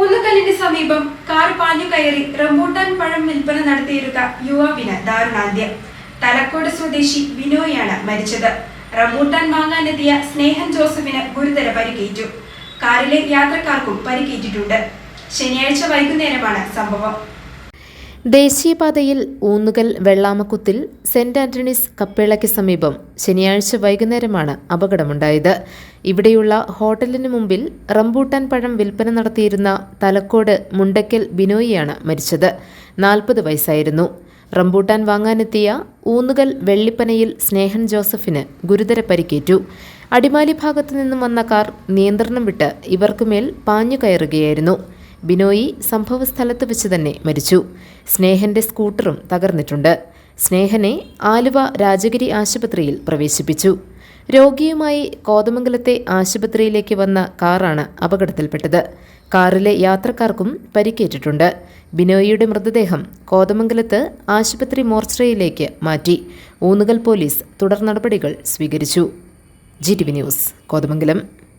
ഊന്നുകല്ലിന് സമീപം കാർ പാഞ്ഞു കയറി റംബൂട്ടാൻ പഴം വിൽപ്പന നടത്തിയിരുന്ന യുവാവിന് ദാരുണാന്ത്യം. തലക്കോട് സ്വദേശി ബിനോയാണ് മരിച്ചത്. റംബൂട്ടാൻ വാങ്ങാനെത്തിയ സ്നേഹൻ ജോസഫിന് ഗുരുതര പരിക്കേറ്റു. കാറിലെ യാത്രക്കാർക്കും പരിക്കേറ്റിട്ടുണ്ട്. ശനിയാഴ്ച വൈകുന്നേരമാണ് സംഭവം. ദേശീയപാതയിൽ ഊന്നുകൽ വെള്ളാമക്കുത്തിൽ സെന്റ് ആന്റണീസ് കപ്പേളയ്ക്ക് സമീപം ശനിയാഴ്ച വൈകുന്നേരമാണ് അപകടമുണ്ടായത്. ഇവിടെയുള്ള ഹോട്ടലിന് മുമ്പിൽ റംബൂട്ടാൻ പഴം വിൽപ്പന നടത്തിയിരുന്ന തലക്കോട് മുണ്ടക്കൽ ബിനോയിയാണ് മരിച്ചത്. 40 വയസ്സായിരുന്നു. റംബൂട്ടാൻ വാങ്ങാനെത്തിയ ഊന്നുകൽ വെള്ളിപ്പനയിൽ സ്നേഹൻ ജോസഫിന് ഗുരുതര പരിക്കേറ്റു. അടിമാലി ഭാഗത്തു നിന്നും വന്ന കാർ നിയന്ത്രണം വിട്ട് ഇവർക്കുമേൽ പാഞ്ഞു കയറുകയായിരുന്നു. ബിനോയി സംഭവസ്ഥലത്ത് വെച്ച് തന്നെ മരിച്ചു. സ്നേഹന്റെ സ്കൂട്ടറും തകർന്നിട്ടുണ്ട്. സ്നേഹനെ ആലുവ രാജഗിരി ആശുപത്രിയിൽ പ്രവേശിപ്പിച്ചു. രോഗിയുമായി കോതമംഗലത്തെ ആശുപത്രിയിലേക്ക് വന്ന കാറാണ് അപകടത്തിൽപ്പെട്ടത്. കാറിലെ യാത്രക്കാർക്കും പരിക്കേറ്റിട്ടുണ്ട്. ബിനോയിയുടെ മൃതദേഹം കോതമംഗലത്ത് ആശുപത്രി മോർച്ചറിയിലേക്ക് മാറ്റി. ഊന്നുകൽ പോലീസ് തുടർ നടപടികൾ സ്വീകരിച്ചു. GTV news, Kothamangalam.